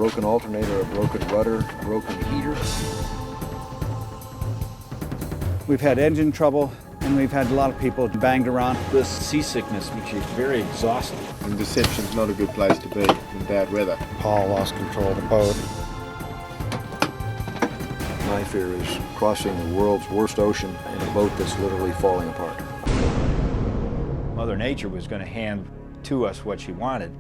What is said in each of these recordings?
broken alternator, a broken rudder, a broken heater. We've had engine trouble, and we've had a lot of people banged around. This seasickness makes you very exhausted. And Deception's not a good place to be in bad weather. Paul lost control of the boat. My fear is crossing the world's worst ocean in a boat that's literally falling apart. Mother Nature was going to hand to us what she wanted,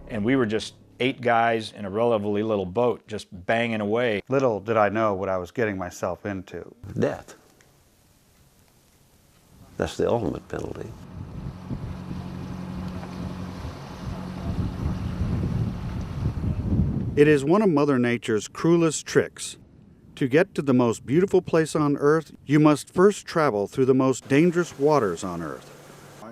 and we were just 8 guys in a relatively little boat just banging away. Little did I know what I was getting myself into. Death. That's the ultimate penalty. It is one of Mother Nature's cruelest tricks. To get to the most beautiful place on Earth, you must first travel through the most dangerous waters on Earth.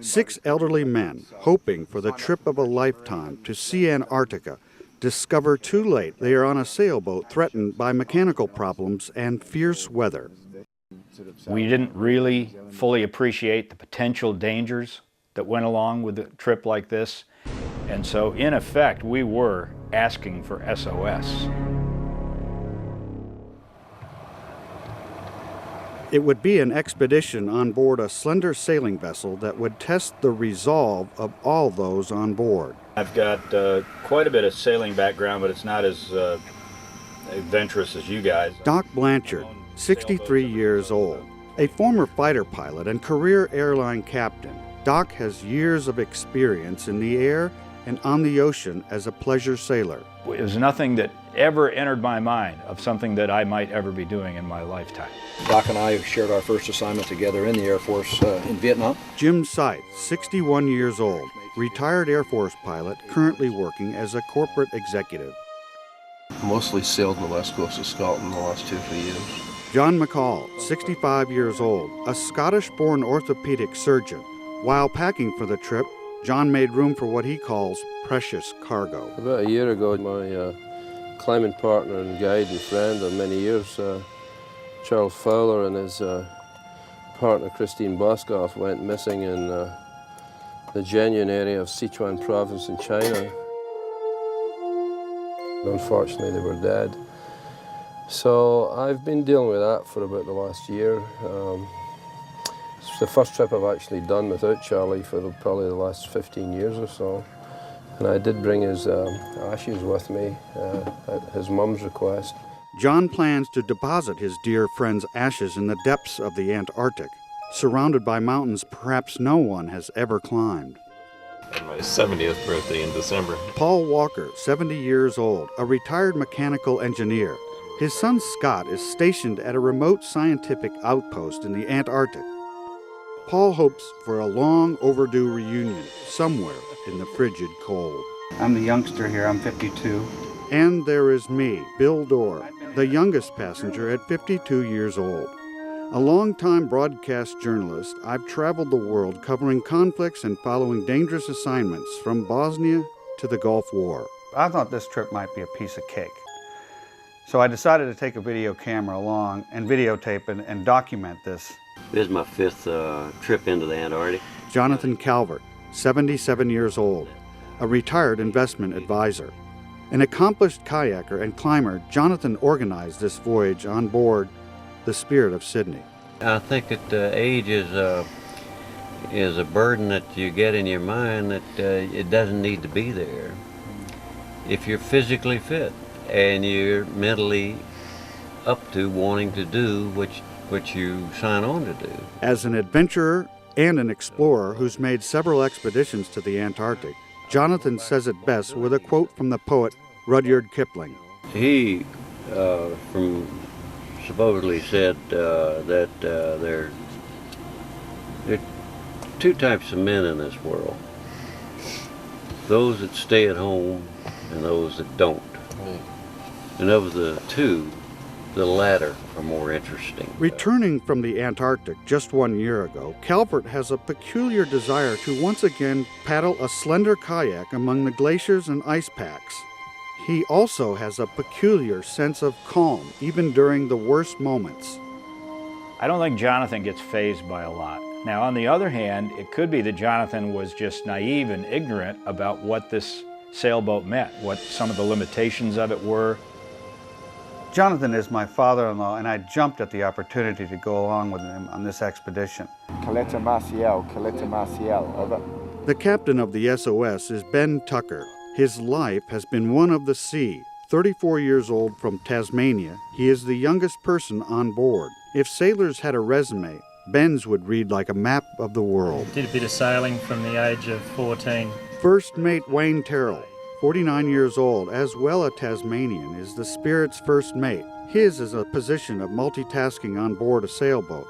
6 elderly men, hoping for the trip of a lifetime to see Antarctica, discover too late they are on a sailboat threatened by mechanical problems and fierce weather. We didn't really fully appreciate the potential dangers that went along with a trip like this, and so in effect we were asking for SOS. It would be an expedition on board a slender sailing vessel that would test the resolve of all those on board. I've got quite a bit of sailing background, but it's not as adventurous as you guys. Doc Blanchard, 63 years old, a former fighter pilot and career airline captain. Doc has years of experience in the air and on the ocean as a pleasure sailor. It was nothing that ever entered my mind of something that I might ever be doing in my lifetime. Doc and I shared our first assignment together in the Air Force in Vietnam. Jim Seitz, 61 years old, retired Air Force pilot, currently working as a corporate executive. Mostly sailed on the west coast of Scotland the last 2 or 3 years. John McCall, 65 years old, a Scottish-born orthopedic surgeon. While packing for the trip, John made room for what he calls precious cargo. About a year ago, my climbing partner and guide and friend of many years, Charles Fowler, and his partner Christine Boskoff went missing in the Jianyuan area of Sichuan province in China. Unfortunately, they were dead. So I've been dealing with that for about the last year. It's the first trip I've actually done without Charlie for probably the last 15 years or so. And I did bring his ashes with me at his mum's request. John plans to deposit his dear friend's ashes in the depths of the Antarctic, surrounded by mountains perhaps no one has ever climbed. And my 70th birthday in December. Paul Walker, 70 years old, a retired mechanical engineer. His son Scott is stationed at a remote scientific outpost in the Antarctic. Paul hopes for a long overdue reunion somewhere in the frigid cold. I'm the youngster here, I'm 52. And there is me, Bill Dorr, the youngest passenger at 52 years old. A longtime broadcast journalist, I've traveled the world covering conflicts and following dangerous assignments from Bosnia to the Gulf War. I thought this trip might be a piece of cake. So I decided to take a video camera along and videotape and document this. This is my 5th trip into the Antarctic. Jonathan Calvert, 77 years old, a retired investment advisor. An accomplished kayaker and climber, Jonathan organized this voyage on board the Spirit of Sidney. I think that age is a burden that you get in your mind that it doesn't need to be there. If you're physically fit and you're mentally up to wanting to do what you sign on to do. As an adventurer and an explorer who's made several expeditions to the Antarctic, Jonathan says it best with a quote from the poet Rudyard Kipling. He supposedly said that there are 2 types of men in this world. Those that stay at home and those that don't. And of the 2, the latter are more interesting. Returning from the Antarctic just 1 year ago, Calvert has a peculiar desire to once again paddle a slender kayak among the glaciers and ice packs. He also has a peculiar sense of calm, even during the worst moments. I don't think Jonathan gets fazed by a lot. Now, on the other hand, it could be that Jonathan was just naive and ignorant about what this sailboat meant, what some of the limitations of it were. Jonathan is my father-in-law, and I jumped at the opportunity to go along with him on this expedition. Caleta Marcial, over. The captain of the SOS is Ben Tucker. His life has been one of the sea. 34 years old from Tasmania, he is the youngest person on board. If sailors had a resume, Ben's would read like a map of the world. Did a bit of sailing from the age of 14. First mate Wayne Terrell, 49 years old, as well a Tasmanian, is the Spirit's first mate. His is a position of multitasking on board a sailboat.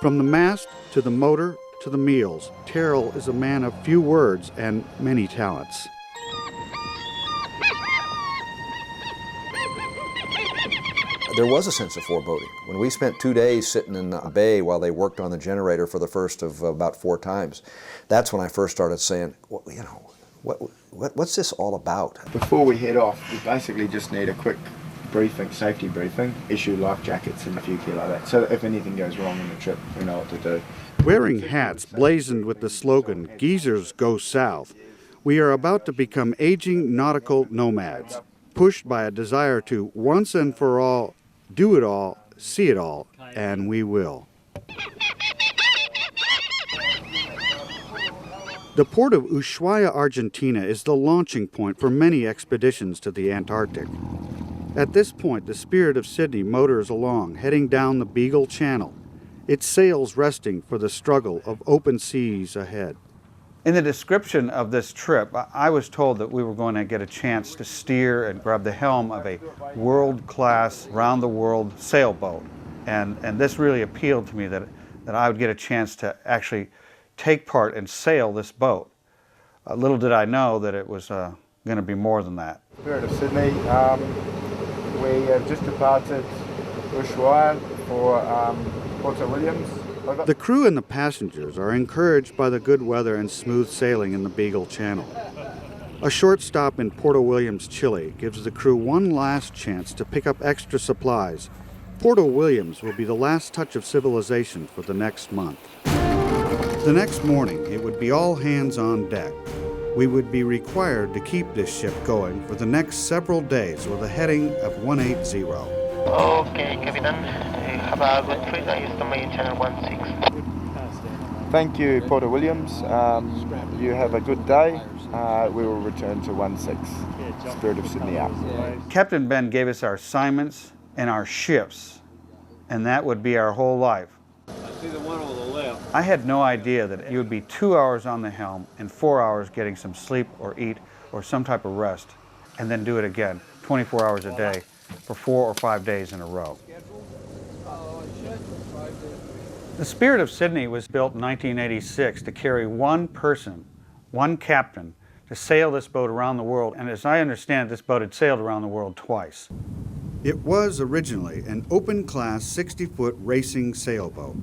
From the mast to the motor to the meals, Terrell is a man of few words and many talents. There was a sense of foreboding. When we spent 2 days sitting in the bay while they worked on the generator for the first of about 4 times, that's when I first started saying, well, you know, what's this all about? Before we head off, we basically just need a quick briefing, safety briefing, issue life jackets and a few key like that, so that if anything goes wrong in the trip, we know what to do. Wearing hats blazoned with the slogan, "Geezers Go South," we are about to become aging nautical nomads, pushed by a desire to, once and for all, do it all, see it all, and we will. The port of Ushuaia, Argentina is the launching point for many expeditions to the Antarctic. At this point, the Spirit of Sidney motors along, heading down the Beagle Channel, its sails resting for the struggle of open seas ahead. In the description of this trip, I was told that we were going to get a chance to steer and grab the helm of a world-class, round-the-world sailboat. And this really appealed to me, that I would get a chance to actually take part and sail this boat. Little did I know that it was going to be more than that. Spirit of Sydney, we have just departed Ushuaia for Porto Williams. Over. The crew and the passengers are encouraged by the good weather and smooth sailing in the Beagle Channel. A short stop in Porto Williams, Chile, gives the crew one last chance to pick up extra supplies. Porto Williams will be the last touch of civilization for the next month. The next morning, it would be all hands on deck. We would be required to keep this ship going for the next several days with a heading of 180. Okay, Captain. Have a good trip. I use the main channel 16. Thank you, Porter Williams. You have a good day. We will return to 16. Spirit of Sydney out. Captain Ben gave us our assignments and our shifts, and that would be our whole life. See the one on the left. I had no idea that you would be 2 hours on the helm and 4 hours getting some sleep or eat or some type of rest, and then do it again, 24 hours a day for 4 or 5 days in a row. The Spirit of Sydney was built in 1986 to carry one person, one captain, to sail this boat around the world, and as I understand it, this boat had sailed around the world twice. It was originally an open-class 60-foot racing sailboat.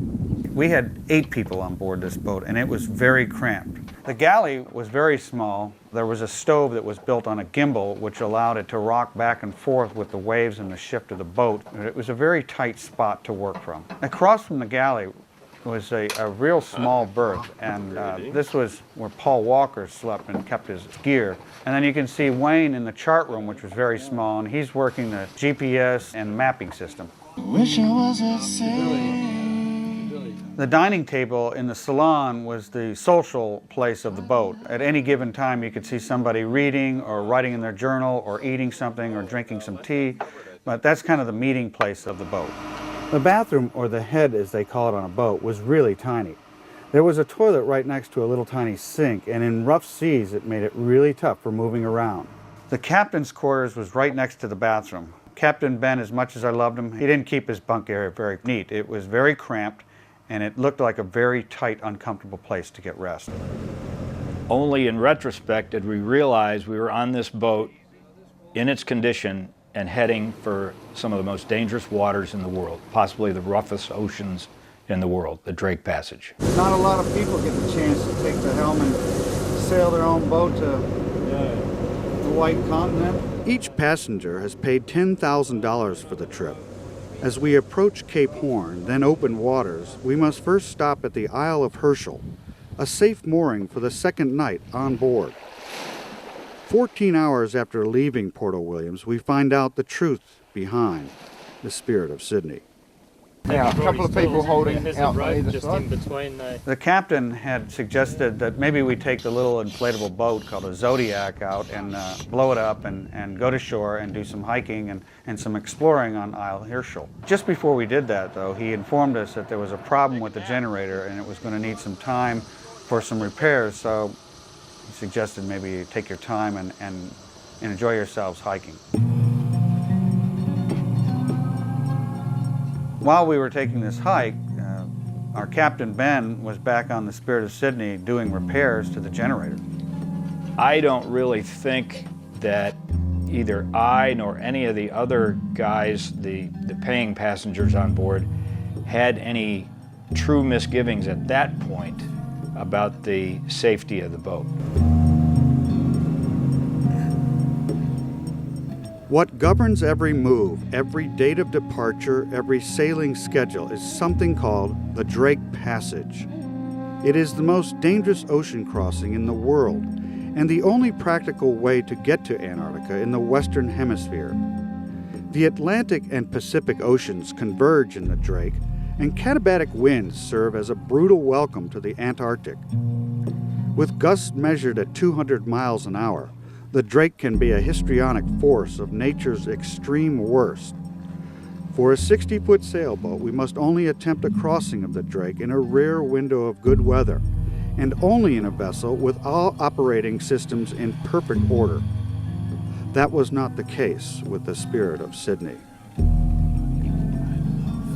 We had 8 people on board this boat, and it was very cramped. The galley was very small. There was a stove that was built on a gimbal, which allowed it to rock back and forth with the waves and the shift of the boat. It was a very tight spot to work from. Across from the galley was a real small berth, and this was where Paul Walker slept and kept his gear. And then you can see Wayne in the chart room, which was very small, and he's working the GPS and mapping system. The dining table in the salon was the social place of the boat. At any given time, you could see somebody reading or writing in their journal or eating something or drinking some tea, but that's kind of the meeting place of the boat. The bathroom, or the head as they call it on a boat, was really tiny. There was a toilet right next to a little tiny sink, and in rough seas it made it really tough for moving around. The captain's quarters was right next to the bathroom. Captain Ben, as much as I loved him, he didn't keep his bunk area very neat. It was very cramped, and it looked like a very tight, uncomfortable place to get rest. Only in retrospect did we realize we were on this boat in its condition and heading for some of the most dangerous waters in the world, possibly the roughest oceans in the world, the Drake Passage. Not a lot of people get the chance to take the helm and sail their own boat to the White Continent. Each passenger has paid $10,000 for the trip. As we approach Cape Horn, then open waters, we must first stop at the Isle of Herschel, a safe mooring for the second night on board. 14 hours after leaving Port Williams, we find out the truth behind the Spirit of Sidney. Now, a couple of people holding out on either just side. in between. The captain had suggested that maybe we take the little inflatable boat called a Zodiac out and blow it up and go to shore and do some hiking and some exploring on Isle Herschel. Just before we did that, though, he informed us that there was a problem with the generator and it was going to need some time for some repairs, so he suggested maybe you take your time and enjoy yourselves hiking. While we were taking this hike, our captain, Ben, was back on the Spirit of Sidney doing repairs to the generator. I don't really think that either I nor any of the other guys, the paying passengers on board, had any true misgivings at that point about the safety of the boat. What governs every move, every date of departure, every sailing schedule is something called the Drake Passage. It is the most dangerous ocean crossing in the world and the only practical way to get to Antarctica in the Western Hemisphere. The Atlantic and Pacific Oceans converge in the Drake, and katabatic winds serve as a brutal welcome to the Antarctic. With gusts measured at 200 miles an hour, the Drake can be a histrionic force of nature's extreme worst. For a 60-foot sailboat, we must only attempt a crossing of the Drake in a rare window of good weather, and only in a vessel with all operating systems in perfect order. That was not the case with the Spirit of Sidney.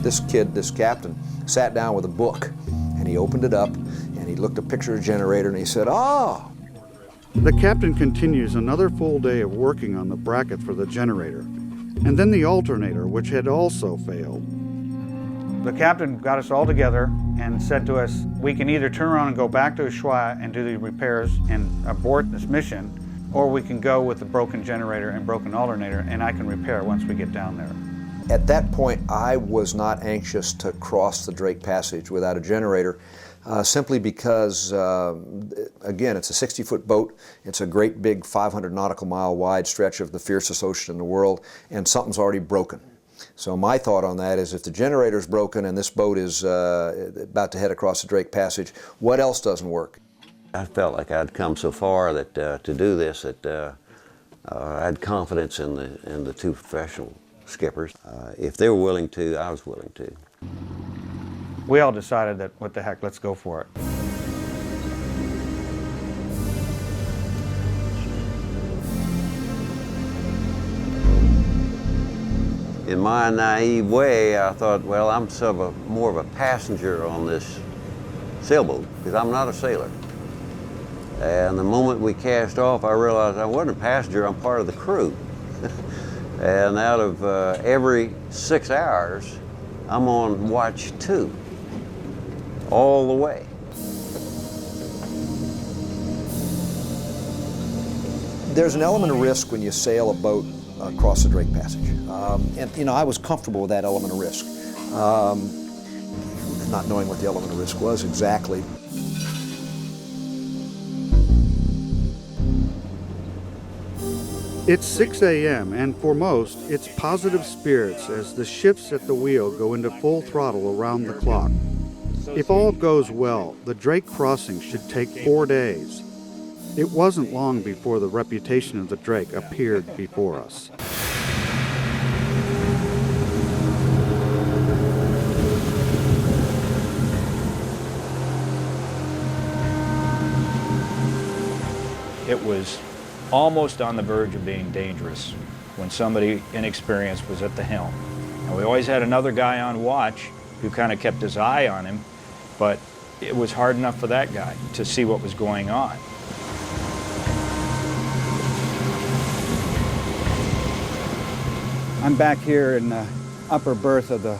This kid, this captain, sat down with a book, and he opened it up, and he looked at a picture of a generator, and he said, "Ah!" The captain continues another full day of working on the bracket for the generator, and then the alternator, which had also failed. The captain got us all together and said to us, we can either turn around and go back to Ushuaia and do the repairs and abort this mission, or we can go with the broken generator and broken alternator, and I can repair once we get down there. At that point, I was not anxious to cross the Drake Passage without a generator, simply because, again, it's a 60-foot boat. It's a great big 500 nautical mile wide stretch of the fiercest ocean in the world, and something's already broken. So my thought on that is if the generator's broken and this boat is about to head across the Drake Passage, what else doesn't work? I felt like I'd come so far that to do this that I had confidence in the two professional skippers. If they were willing to, I was willing to. We all decided that, what the heck, let's go for it. In my naive way, I thought, well, I'm sort of more of a passenger on this sailboat because I'm not a sailor. And the moment we cast off, I realized I wasn't a passenger, I'm part of the crew. And out of every 6 hours, I'm on watch 2, all the way. There's an element of risk when you sail a boat across the Drake Passage. And you know, I was comfortable with that element of risk, not knowing what the element of risk was exactly. It's 6 a.m., and for most, it's positive spirits as the shifts at the wheel go into full throttle around the clock. If all goes well, the Drake crossing should take 4 days. It wasn't long before the reputation of the Drake appeared before us. It was almost on the verge of being dangerous when somebody inexperienced was at the helm. And we always had another guy on watch who kind of kept his eye on him, but it was hard enough for that guy to see what was going on. I'm back here in the upper berth of the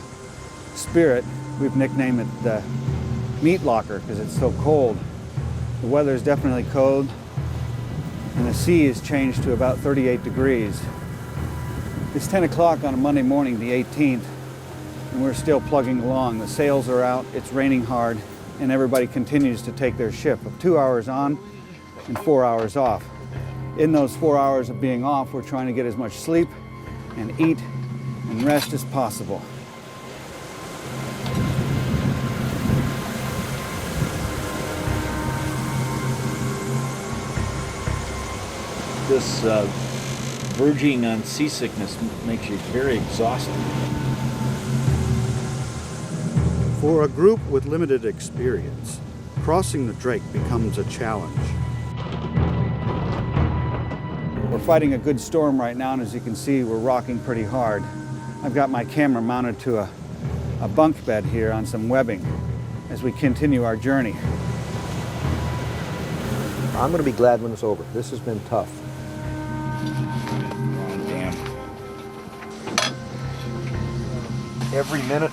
Spirit. We've nicknamed it the meat locker because it's so cold. The weather's definitely cold, and the sea has changed to about 38 degrees. It's 10 o'clock on a Monday morning, the 18th, and we're still plugging along. The sails are out, it's raining hard, and everybody continues to take their shift of 2 hours on and 4 hours off. in those 4 hours of being off, we're trying to get as much sleep and eat and rest as possible. This verging on seasickness makes you very exhausted. For a group with limited experience, crossing the Drake becomes a challenge. We're fighting a good storm right now, and as you can see, we're rocking pretty hard. I've got my camera mounted to a bunk bed here on some webbing as we continue our journey. I'm going to be glad when it's over. This has been tough. Damn. Every minute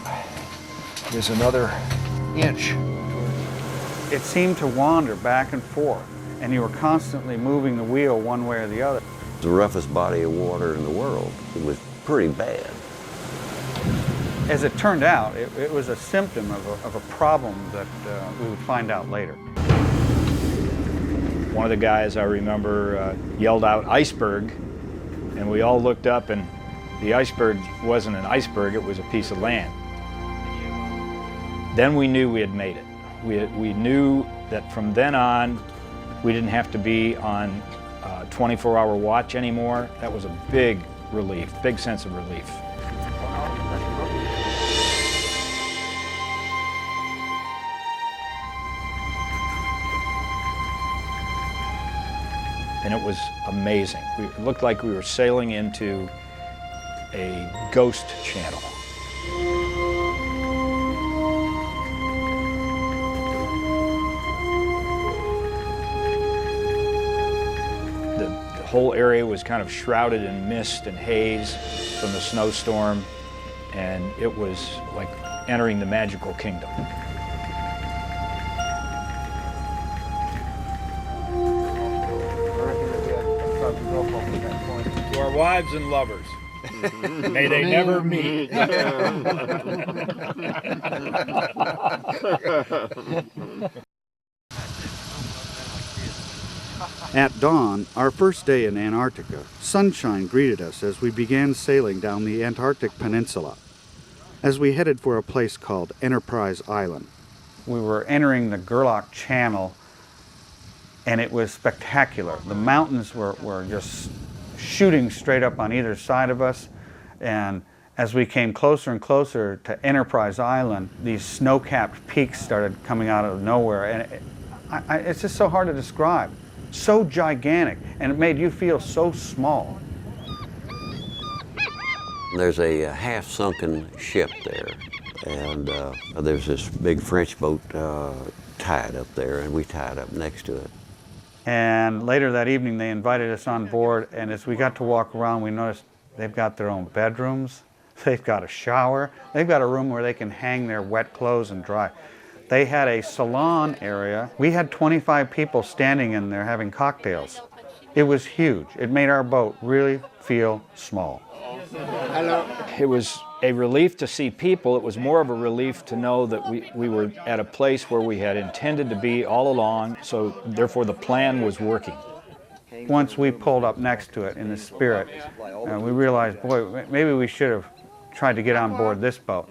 is another inch. It seemed to wander back and forth, and you were constantly moving the wheel one way or the other. The roughest body of water in the world. It was pretty bad. As it turned out, it was a symptom of a problem that we would find out later. One of the guys I remember yelled out "iceberg," and we all looked up, and the iceberg wasn't an iceberg, it was a piece of land. Then we knew we had made it. We knew that from then on, we didn't have to be on 24-hour watch anymore. That was a big relief, big sense of relief. And it was amazing. It looked like we were sailing into a ghost channel. The whole area was kind of shrouded in mist and haze from the snowstorm, and it was like entering the magical kingdom. To our wives and lovers, may they never meet. At dawn, our first day in Antarctica, sunshine greeted us as we began sailing down the Antarctic peninsula, as we headed for a place called Enterprise Island. We were entering the Gerlach Channel, and it was spectacular. The mountains were just shooting straight up on either side of us, and as we came closer and closer to Enterprise Island, these snow-capped peaks started coming out of nowhere, and it's just so hard to describe. So gigantic, and it made you feel so small. There's a half-sunken ship there, and there's this big French boat tied up there, and we tied up next to it. And later that evening, they invited us on board, and as we got to walk around, we noticed they've got their own bedrooms, they've got a shower, they've got a room where they can hang their wet clothes and dry. They had a salon area. We had 25 people standing in there having cocktails. It was huge. It made our boat really feel small. Hello. It was a relief to see people. It was more of a relief to know that we were at a place where we had intended to be all along, so therefore the plan was working. Once we pulled up next to it in the Spirit, we realized, boy, maybe we should have tried to get on board this boat.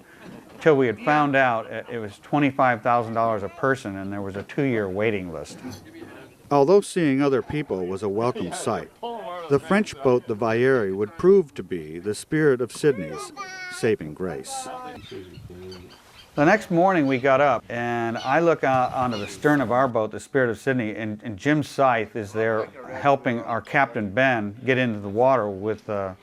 Until we had found out it was $25,000 a person, and there was a 2-year waiting list. Although seeing other people was a welcome sight, the French boat, the Vieille, would prove to be the Spirit of Sidney's saving grace. The next morning we got up, and I look out onto the stern of our boat, the Spirit of Sidney, and Jim Scythe is there helping our captain Ben get into the water with a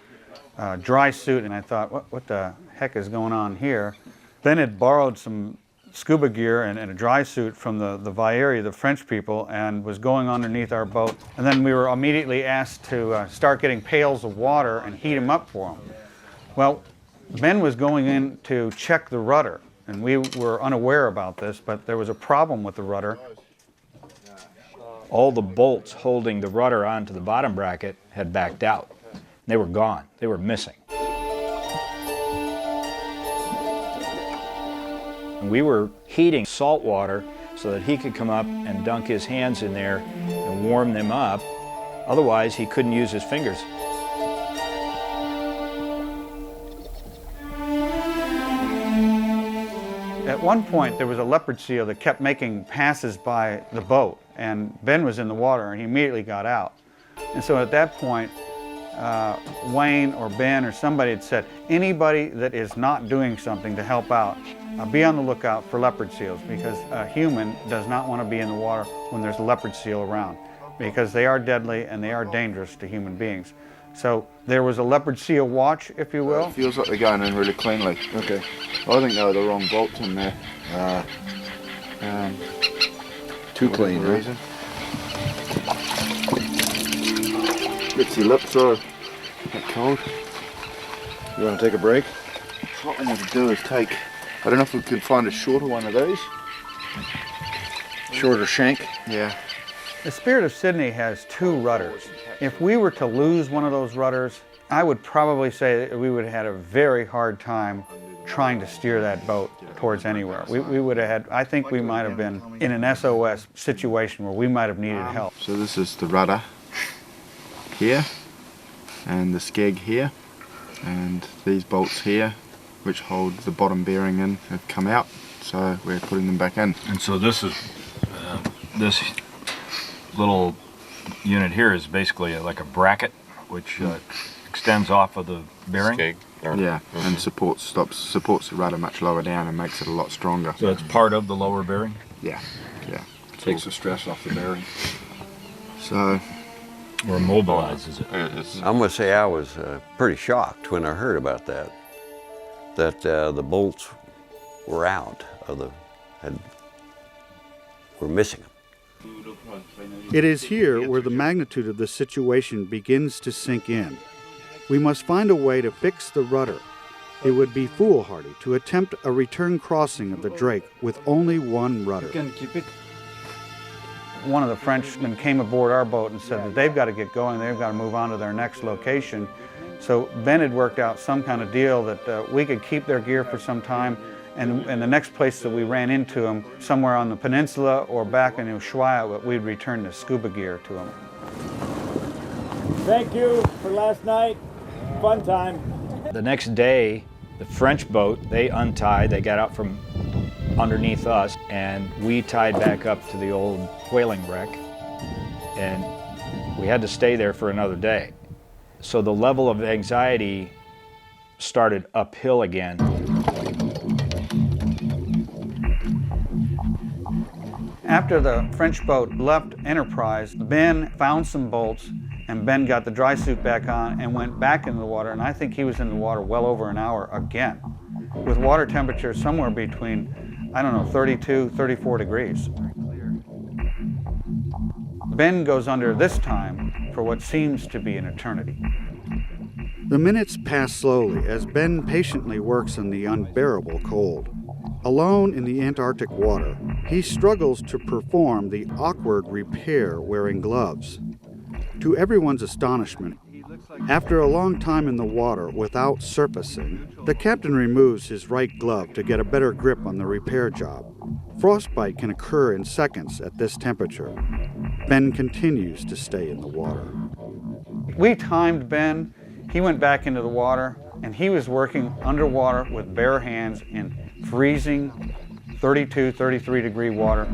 dry suit, and I thought, what the heck is going on here? Ben had borrowed some scuba gear and a dry suit from the Vieille, the French people, and was going underneath our boat. And then we were immediately asked to start getting pails of water and heat them up for them. Well, Ben was going in to check the rudder, and we were unaware about this, but there was a problem with the rudder. All the bolts holding the rudder onto the bottom bracket had backed out. They were gone. They were missing. And we were heating salt water so that he could come up and dunk his hands in there and warm them up. Otherwise, he couldn't use his fingers. At one point, there was a leopard seal that kept making passes by the boat, and Ben was in the water, and he immediately got out. And so at that point, Wayne or Ben or somebody had said, anybody that is not doing something to help out, be on the lookout for leopard seals, because a human does not want to be in the water when there's a leopard seal around, because they are deadly and they are dangerous to human beings. So there was a leopard seal watch, if you will. It feels like they're going in really cleanly. Okay. I think they were the wrong bolts in there. Too clean, right? Gets your lips all get cold. You want to take a break? What I want to do is take, I don't know if we could find a shorter one of these. Shorter shank? Yeah. The Spirit of Sidney has 2 rudders. If we were to lose one of those rudders, I would probably say that we would have had a very hard time trying to steer that boat towards anywhere. We would have had, I think we might have been in an SOS situation where we might have needed help. So this is the rudder here, and the skeg here, and these bolts here, which hold the bottom bearing in, have come out, so we're putting them back in. And so this is, this little unit here is basically like a bracket, which extends off of the bearing. Yeah, and supports the rudder much lower down and makes it a lot stronger. So it's part of the lower bearing? Yeah, yeah. Takes the stress off the bearing. So, or immobilizes it. I'm going to say I was pretty shocked when I heard about that the bolts were out of were missing. It is here where the magnitude of the situation begins to sink in. We must find a way to fix the rudder. It would be foolhardy to attempt a return crossing of the Drake with only one rudder. One of the Frenchmen came aboard our boat and said that they've got to get going, they've got to move on to their next location. So Ben had worked out some kind of deal that we could keep their gear for some time, and the next place that we ran into them, somewhere on the peninsula or back in Ushuaia, we'd return the scuba gear to them. Thank you for last night. Fun time. The next day, the French boat, they untied, they got out from underneath us, and we tied back up to the old whaling wreck, and we had to stay there for another day. So the level of anxiety started uphill again. After the French boat left Enterprise, Ben found some bolts, and Ben got the dry suit back on and went back into the water, and I think he was in the water well over an hour again, with water temperature somewhere between, I don't know, 32, 34 degrees. Ben goes under this time for what seems to be an eternity. The minutes pass slowly as Ben patiently works in the unbearable cold. Alone in the Antarctic water, he struggles to perform the awkward repair wearing gloves. To everyone's astonishment, after a long time in the water without surfacing, the captain removes his right glove to get a better grip on the repair job. Frostbite can occur in seconds at this temperature. Ben continues to stay in the water. We timed Ben. He went back into the water, and he was working underwater with bare hands in freezing 32, 33 degree water.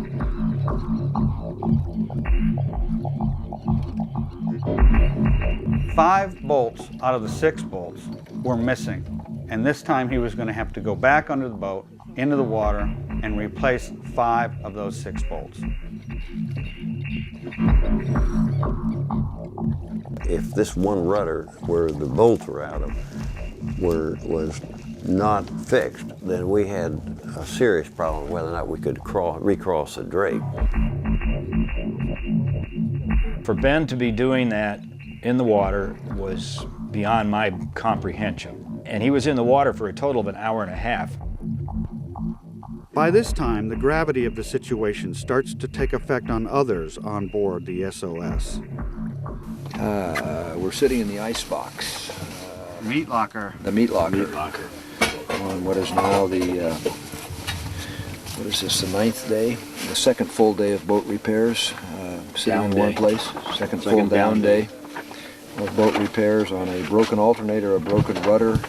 Five bolts out of the 6 bolts were missing, and this time he was going to have to go back under the boat, into the water, and replace 5 of those 6 bolts. If this one rudder, where the bolts were out of, was not fixed, then we had a serious problem whether or not we could recross the Drake. For Ben to be doing that in the water was beyond my comprehension. And he was in the water for a total of an hour and a half. By this time, the gravity of the situation starts to take effect on others on board the SOS. We're sitting in the ice box. Meat locker. The meat locker. On what is now the, what is this, the 9th day? The second full day of boat repairs. sitting in one place. Second full down day of boat repairs on a broken alternator, a broken rudder,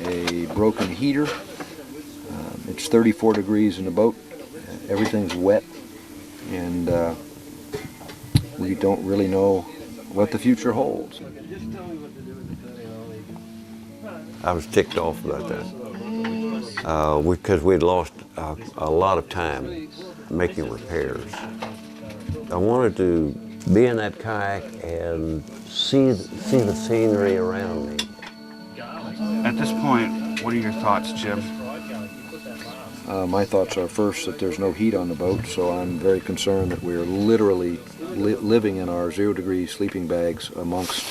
a broken heater. It's 34 degrees in the boat. Everything's wet, and we don't really know what the future holds. I was ticked off about that because we'd lost a lot of time making repairs. I wanted to be in that kayak and see the scenery around me. At this point, what are your thoughts, Jim? My thoughts are first that there's no heat on the boat, so I'm very concerned that we're literally living in our 0-degree sleeping bags amongst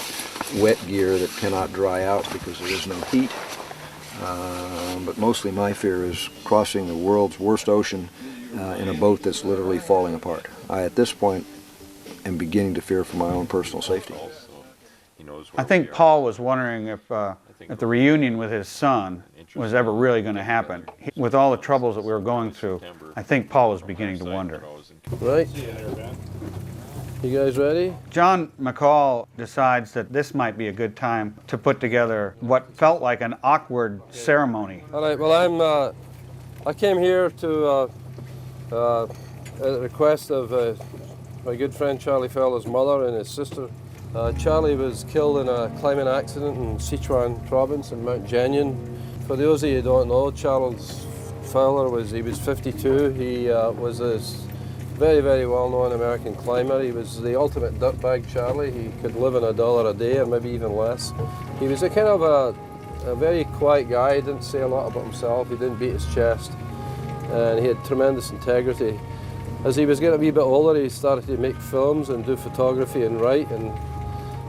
wet gear that cannot dry out because there is no heat. But mostly my fear is crossing the world's worst ocean in a boat that's literally falling apart. I, at this point, am beginning to fear for my own personal safety. I think Paul was wondering if the reunion with his son was ever really going to happen. With all the troubles that we were going through, I think Paul was beginning to wonder. Right? You guys ready? John McCall decides that this might be a good time to put together what felt like an awkward ceremony. All right, well, I came here to, at the request of my good friend Charlie Fowler's mother and his sister. Charlie was killed in a climbing accident in Sichuan province in Mount Genyon. For those of you who don't know, Charles Fowler was 52. He was a very, very well-known American climber. He was the ultimate dirtbag Charlie. He could live on $1 a day or maybe even less. He was a kind of a very quiet guy. He didn't say a lot about himself. He didn't beat his chest. And he had tremendous integrity. As he was getting a wee bit older, he started to make films and do photography and write. And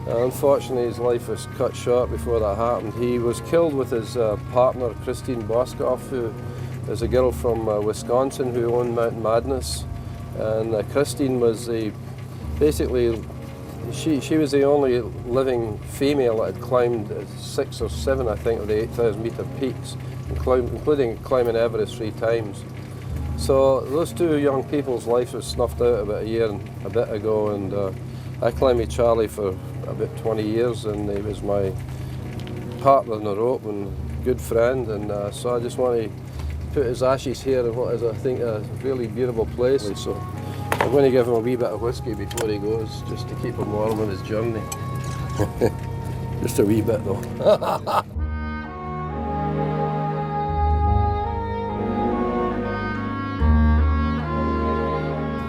unfortunately, his life was cut short before that happened. He was killed with his partner, Christine Boskoff, who is a girl from Wisconsin who owned Mountain Madness. And Christine was basically, she was the only living female that had climbed 6 or 7, I think, of the 8,000 meter peaks, including climbing Everest 3 times. So those two young people's lives were snuffed out about a year and a bit ago, and I climbed with Charlie for about 20 years, and he was my partner in the rope and good friend, and so I just want to put his ashes here in what is, I think, a really beautiful place. So I'm going to give him a wee bit of whiskey before he goes, just to keep him warm on his journey. Just a wee bit though.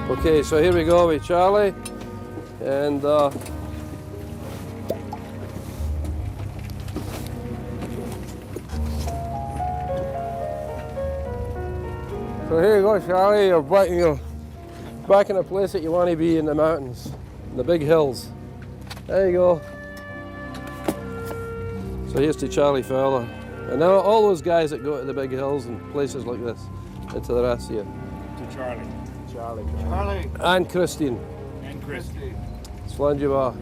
Okay, so here we go with Charlie, and so here you go, Charlie. You're back in a place that you want to be, in the mountains, in the big hills. There you go. So here's to Charlie Fowler, and now all those guys that go to the big hills and places like this, and to the rest of you. To Charlie. Charlie. And Christine. And Christine. Slanjiva.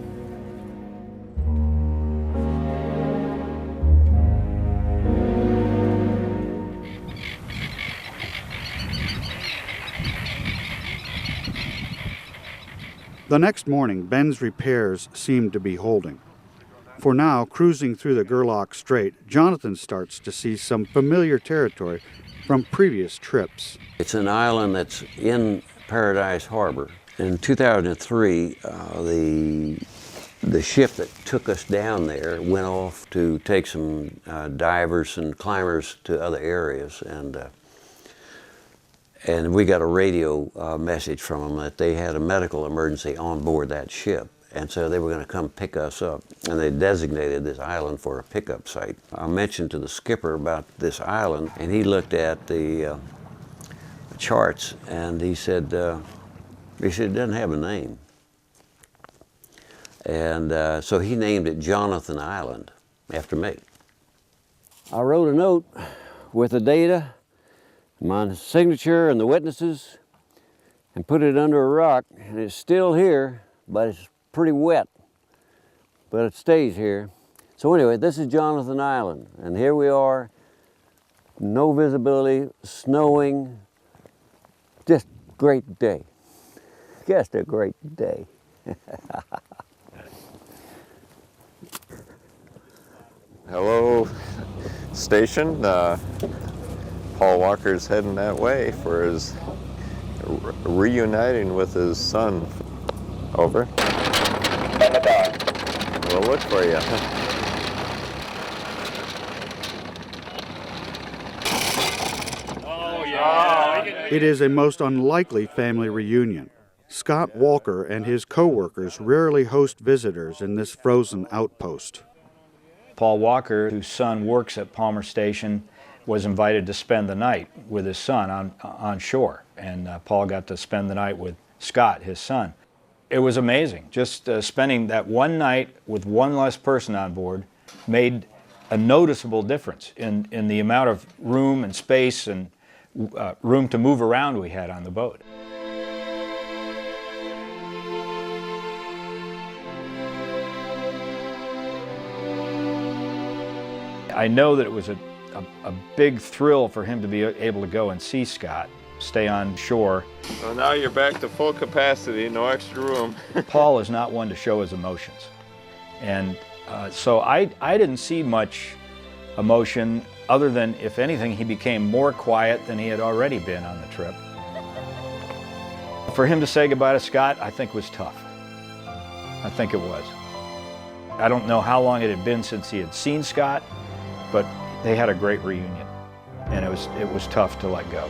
The next morning, Ben's repairs seemed to be holding. For now, cruising through the Gerlach Strait, Jonathan starts to see some familiar territory from previous trips. It's an island that's in Paradise Harbor. In 2003, the ship that took us down there went off to take some divers and climbers to other areas, and we got a radio message from them that they had a medical emergency on board that ship. And so they were going to come pick us up, and they designated this island for a pickup site. I mentioned to the skipper about this island, and he looked at the charts, and he said it doesn't have a name. And so he named it Jonathan Island, after me. I wrote a note with the data, my signature and the witnesses, and put it under a rock, and it's still here, but it's pretty wet, but it stays here. So anyway, this is Jonathan Island, and here we are, no visibility, snowing, just great day. Just a great day. Hello, station. Paul Walker's heading that way for his reuniting with his son. Over. We'll look for you. It is a most unlikely family reunion. Scott Walker and his co-workers rarely host visitors in this frozen outpost. Paul Walker, whose son works at Palmer Station, was invited to spend the night with his son on shore. And Paul got to spend the night with Scott, his son. It was amazing. Just spending that one night with one less person on board made a noticeable difference in the amount of room and space and room to move around we had on the boat. I know that it was a big thrill for him to be able to go and see Scott, stay on shore. Well, now you're back to full capacity, no extra room. Paul is not one to show his emotions. And so I didn't see much emotion other than, if anything, he became more quiet than he had already been on the trip. For him to say goodbye to Scott, I think was tough. I think it was. I don't know how long it had been since he had seen Scott, but they had a great reunion, and it was tough to let go.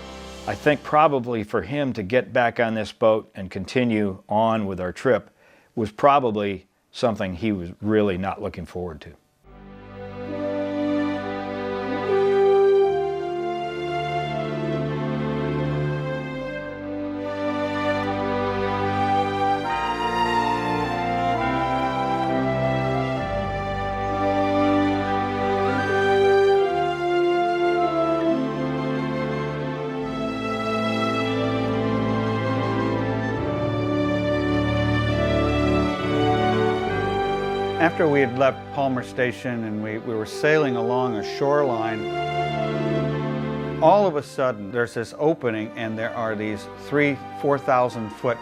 I think probably for him to get back on this boat and continue on with our trip was probably something he was really not looking forward to. After we had left Palmer Station and we were sailing along a shoreline, all of a sudden there's this opening and there are these 4,000 foot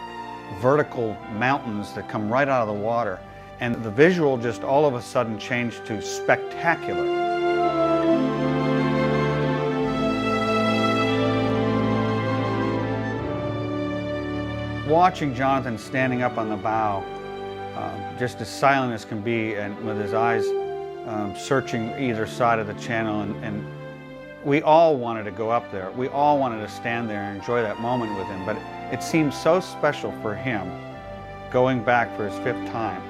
vertical mountains that come right out of the water. And the visual just all of a sudden changed to spectacular. Watching Jonathan standing up on the bow, just as silent as can be, and with his eyes searching either side of the channel, and we all wanted to go up there. We all wanted to stand there and enjoy that moment with him, but it seemed so special for him, going back for his 5th time,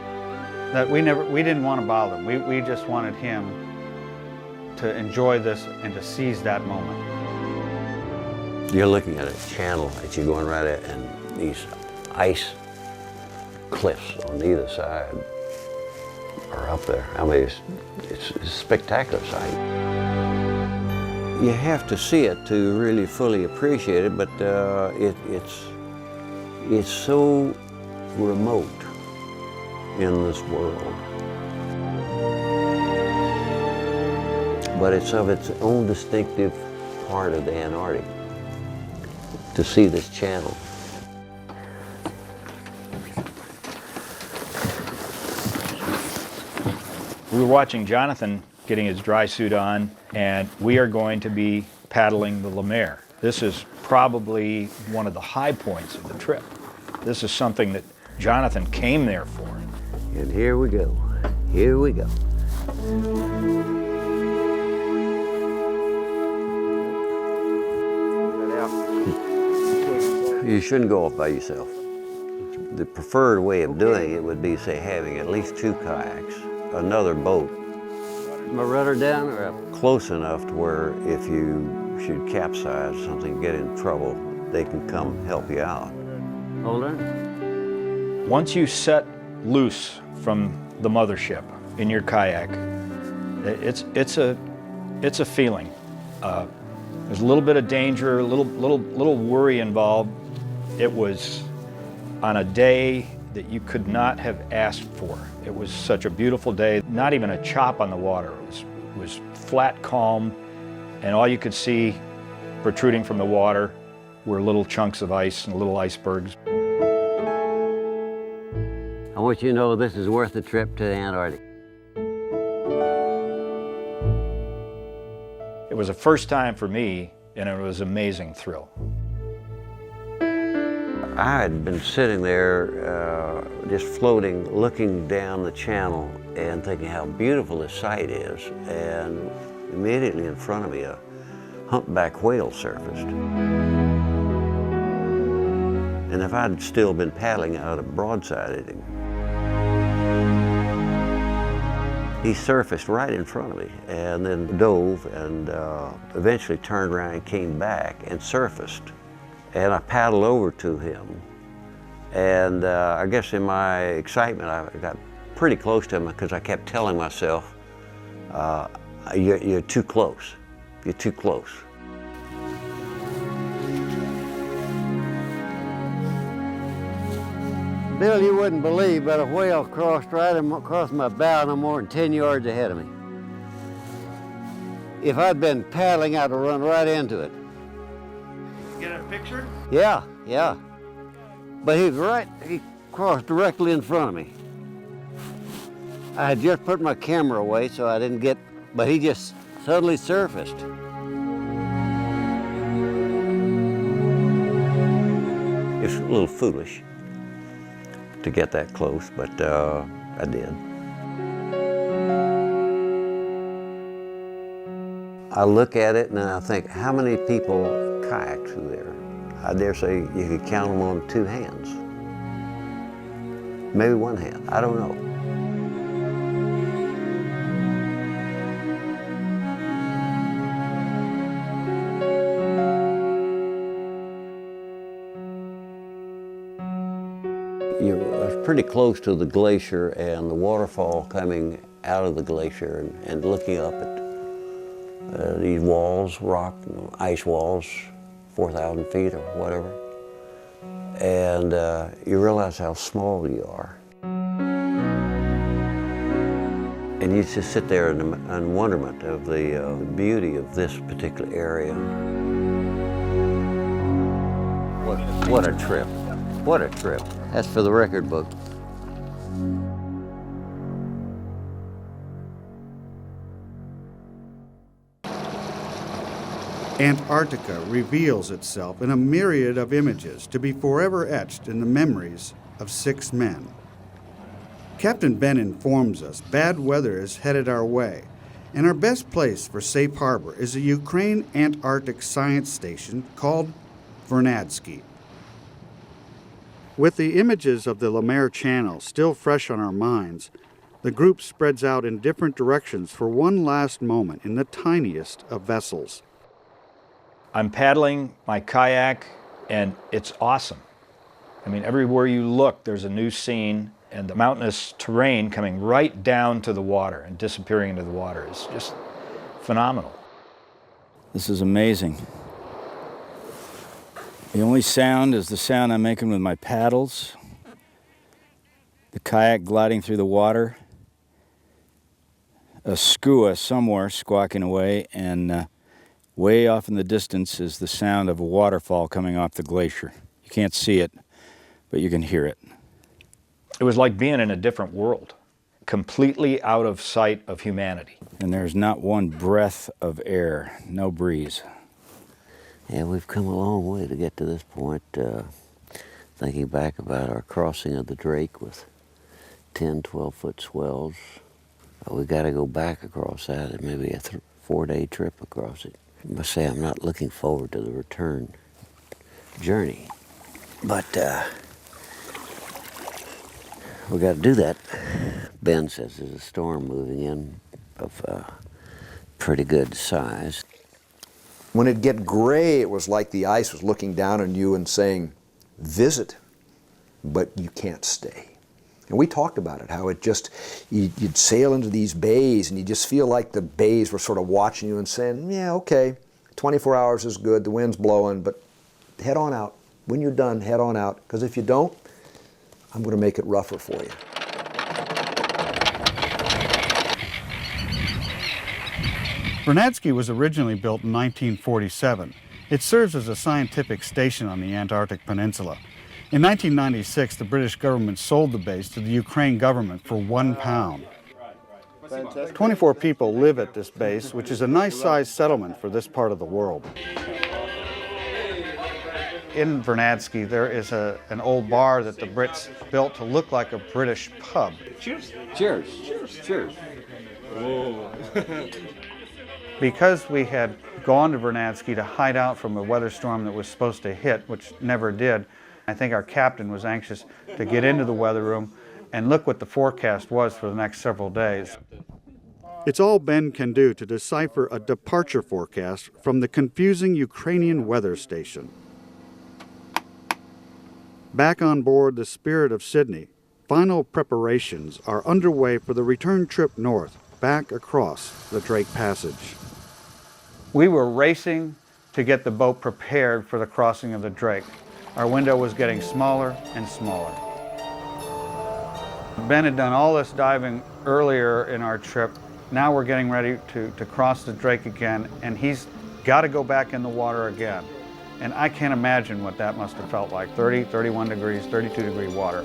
that we didn't want to bother him. We just wanted him to enjoy this and to seize that moment. You're looking at a channel that you're going right at, and these ice cliffs on either side are up there. I mean, it's a spectacular sight. You have to see it to really fully appreciate it, but it's so remote in this world. But it's of its own distinctive part of the Antarctic to see this channel. We were watching Jonathan getting his dry suit on, and we are going to be paddling the Lemaire. This is probably one of the high points of the trip. This is something that Jonathan came there for. And here we go. Here we go. You shouldn't go off by yourself. The preferred way of doing it would be, say, having at least 2 kayaks, another boat. My rudder down or up? Close enough to where if you should capsize or something, get in trouble, they can come help you out. Hold on. Once you set loose from the mothership in your kayak, it's a feeling. There's a little bit of danger, a little worry involved. It was on a day that you could not have asked for. It was such a beautiful day, not even a chop on the water. It was flat calm, and all you could see protruding from the water were little chunks of ice and little icebergs. I want you to know this is worth the trip to the Antarctic. It was a first time for me, and it was an amazing thrill. I had been sitting there just floating, looking down the channel and thinking how beautiful this sight is, and immediately in front of me a humpback whale surfaced. And if I'd still been paddling, I would have broadsided him. He surfaced right in front of me and then dove and eventually turned around and came back and surfaced. And I paddled over to him. And I guess in my excitement, I got pretty close to him because I kept telling myself, you're too close. You're too close. Bill, you wouldn't believe, but a whale crossed right across my bow no more than 10 yards ahead of me. If I'd been paddling, I'd have run right into it. Get a picture? Yeah, yeah. But he crossed directly in front of me. I had just put my camera away so I didn't get, but he just suddenly surfaced. It's a little foolish to get that close, but I did. I look at it and I think, how many people kayak through there? I dare say you could count them on 2 hands. Maybe 1 hand, I don't know. I was pretty close to the glacier and the waterfall coming out of the glacier and looking up at these walls, rock, ice walls, 4,000 feet or whatever. And you realize how small you are. And you just sit there in wonderment of the beauty of this particular area. What a trip. What a trip. That's for the record book. Antarctica reveals itself in a myriad of images to be forever etched in the memories of 6 men. Captain Ben informs us bad weather is headed our way, and our best place for safe harbor is a Ukraine Antarctic science station called Vernadsky. With the images of the Lemaire Channel still fresh on our minds, the group spreads out in different directions for one last moment in the tiniest of vessels. I'm paddling my kayak, and it's awesome. I mean, everywhere you look, there's a new scene, and the mountainous terrain coming right down to the water and disappearing into the water is just phenomenal. This is amazing. The only sound is the sound I'm making with my paddles, the kayak gliding through the water, a skua somewhere squawking away, and way off in the distance is the sound of a waterfall coming off the glacier. You can't see it, but you can hear it. It was like being in a different world, completely out of sight of humanity. And there's not one breath of air, no breeze. Yeah, we've come a long way to get to this point. Thinking back about our crossing of the Drake with 10, 12-foot swells. We got to go back across that, and maybe a 4-day trip across it. I must say I'm not looking forward to the return journey, but we got to do that. Ben says there's a storm moving in of pretty good size. When it'd get gray, it was like the ice was looking down on you and saying, visit, but you can't stay. And we talked about it, how it just, you'd sail into these bays and you just feel like the bays were sort of watching you and saying, yeah, okay, 24 hours is good, the wind's blowing, but head on out. When you're done, head on out, because if you don't, I'm going to make it rougher for you. Vernadsky was originally built in 1947. It serves as a scientific station on the Antarctic Peninsula. In 1996, the British government sold the base to the Ukraine government for £1. 24 people live at this base, which is a nice-sized settlement for this part of the world. In Vernadsky, there is an old bar that the Brits built to look like a British pub. Cheers. Cheers. Cheers. Cheers. Oh. Because we had gone to Vernadsky to hide out from a weather storm that was supposed to hit, which never did, I think our captain was anxious to get into the weather room and look what the forecast was for the next several days. It's all Ben can do to decipher a departure forecast from the confusing Ukrainian weather station. Back on board the Spirit of Sidney, final preparations are underway for the return trip north, back across the Drake Passage. We were racing to get the boat prepared for the crossing of the Drake. Our window was getting smaller and smaller. Ben had done all this diving earlier in our trip. Now we're getting ready to cross the Drake again, and he's got to go back in the water again. And I can't imagine what that must have felt like, 30, 31 degrees, 32 degree water.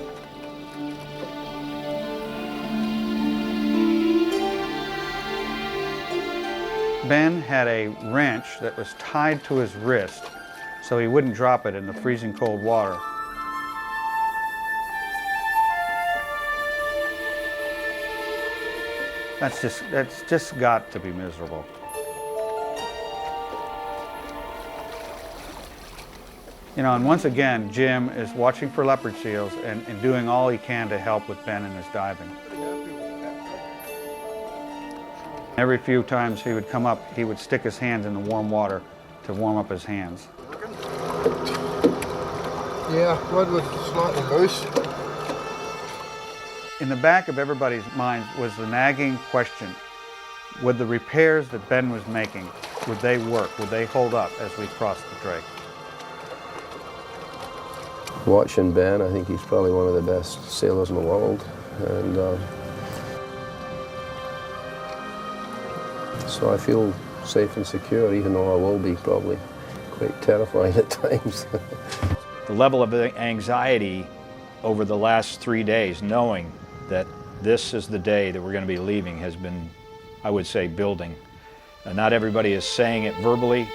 Ben had a wrench that was tied to his wrist so he wouldn't drop it in the freezing cold water. That's just got to be miserable. You know, and once again, Jim is watching for leopard seals and doing all he can to help with Ben in his diving. Every few times he would come up, he would stick his hands in the warm water to warm up his hands. Yeah, blood was slightly loose. In the back of everybody's minds was the nagging question, would the repairs that Ben was making, would they work, would they hold up as we crossed the Drake? Watching Ben, I think he's probably one of the best sailors in the world, and so I feel safe and secure, even though I will be probably quite terrifying at times. The level of anxiety over the last 3 days, knowing that this is the day that we're going to be leaving, has been, I would say, building. Not everybody is saying it verbally.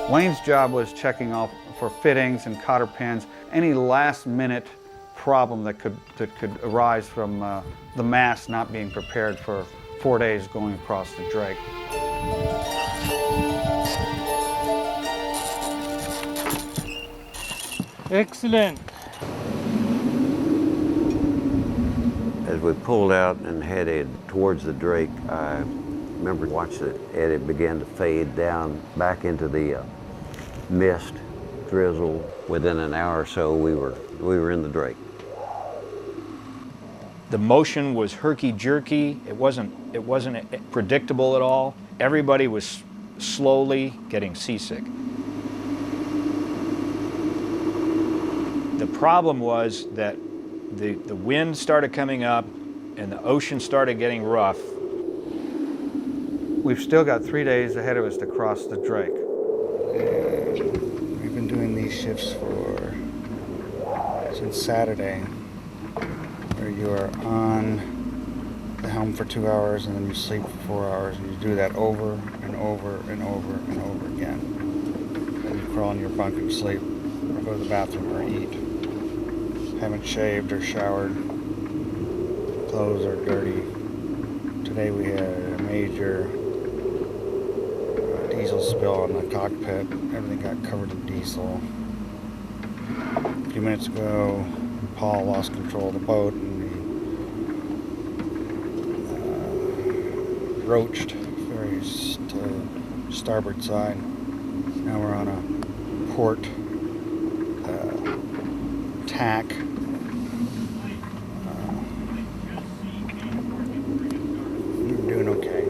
Wayne's job was checking off for fittings and cotter pins, any last-minute problem that could arise from the mast not being prepared for 4 days going across the Drake. Excellent. As we pulled out and headed towards the Drake, I remember watching it as it began to fade down back into the mist, drizzle. Within an hour or so, we were in the Drake. The motion was herky-jerky. It wasn't predictable at all. Everybody was slowly getting seasick. The problem was that the wind started coming up and the ocean started getting rough. We've still got 3 days ahead of us to cross the Drake. We've been doing these shifts since Saturday, where you are on the helm for 2 hours and then you sleep for 4 hours, and you do that over and over and over and over again. Then you crawl in your bunk and sleep, or go to the bathroom or eat. Haven't shaved or showered. Clothes are dirty. Today we had a major diesel spill in the cockpit. Everything got covered in diesel. A few minutes ago, Paul lost control of the boat and we roached ferries to starboard side. Now we're on a port tack. We're doing okay.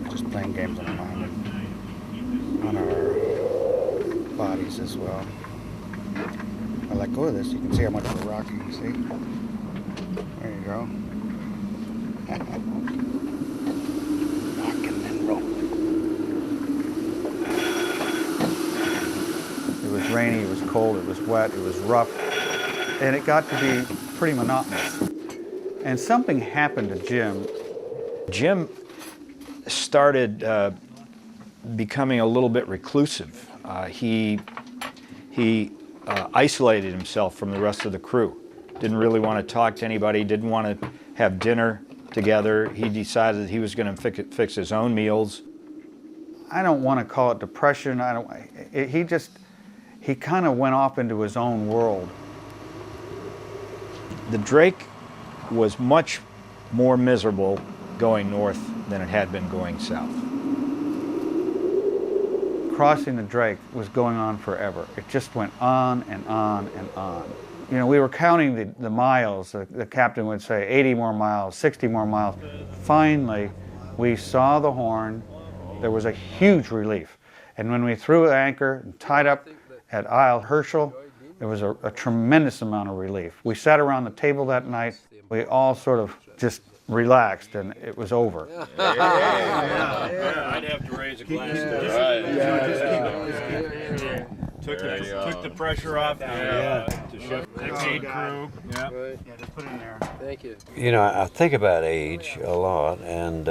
Just playing games on our mind and on our bodies as well. If I let go of this, you can see how much we're rocking, see? There you go. Rocking and rolling. It was raining rainy, it was cold, it was wet, it was rough, and it got to be pretty monotonous. And something happened to Jim. Jim started becoming a little bit reclusive. He isolated himself from the rest of the crew. Didn't really want to talk to anybody, didn't want to have dinner together. He decided that he was going to fix his own meals. I don't want to call it depression. He kind of went off into his own world. The Drake was much more miserable going north than it had been going south. Crossing the Drake was going on forever. It just went on and on and on. You know, we were counting the miles. The captain would say 80 more miles, 60 more miles. Finally, we saw the Horn. There was a huge relief. And when we threw anchor and tied up at Isle Herschel, there was a tremendous amount of relief. We sat around the table that night. We all sort of just relaxed, and it was over. I'd have to raise a glass to Took the pressure off to shift the aid crew. Yeah, just put it in there. Thank you. You know, I think about age a lot, and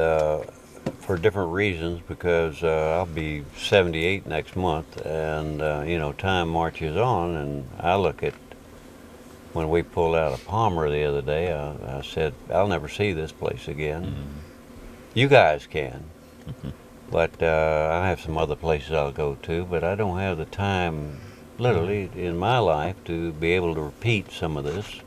for different reasons, because I'll be 78 next month, and you know, time marches on, and I look at when we pulled out of Palmer the other day, I said, I'll never see this place again. Mm-hmm. You guys can. Mm-hmm. But I have some other places I'll go to, but I don't have the time, literally, in my life to be able to repeat some of this.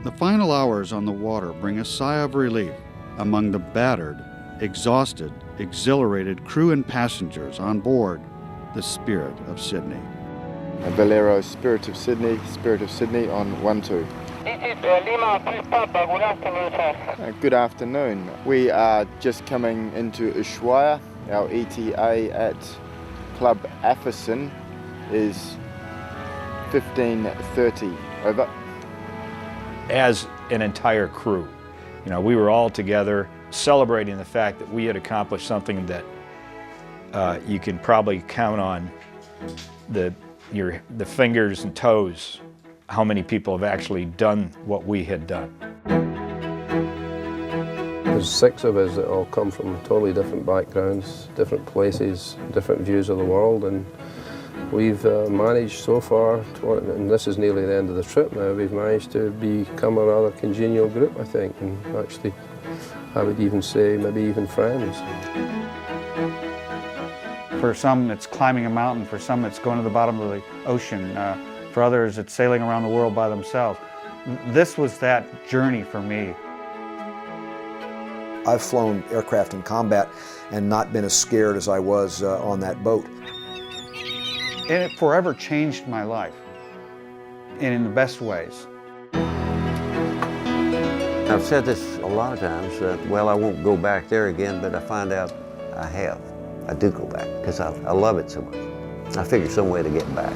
The final hours on the water bring a sigh of relief among the battered, exhausted, exhilarated crew and passengers on board the Spirit of Sidney. Valero, Spirit of Sidney on 1-2. This is Lima, please Papa. Good afternoon, sir. Good afternoon. We are just coming into Ushuaia. Our ETA at Club Afferson is 15:30. Over. As an entire crew, you know, we were all together celebrating the fact that we had accomplished something that you can probably count on the fingers and toes how many people have actually done what we had done. There's 6 of us that all come from totally different backgrounds, different places, different views of the world, and we've managed so far, and this is nearly the end of the trip now, we've managed to become a rather congenial group, I think, and actually, I would even say, maybe even friends. For some, it's climbing a mountain. For some, it's going to the bottom of the ocean. For others, it's sailing around the world by themselves. This was that journey for me. I've flown aircraft in combat and not been as scared as I was on that boat. And it forever changed my life, and in the best ways. I've said this a lot of times, that, well, I won't go back there again, but I find out I have. I do go back, because I love it so much. I figure some way to get back.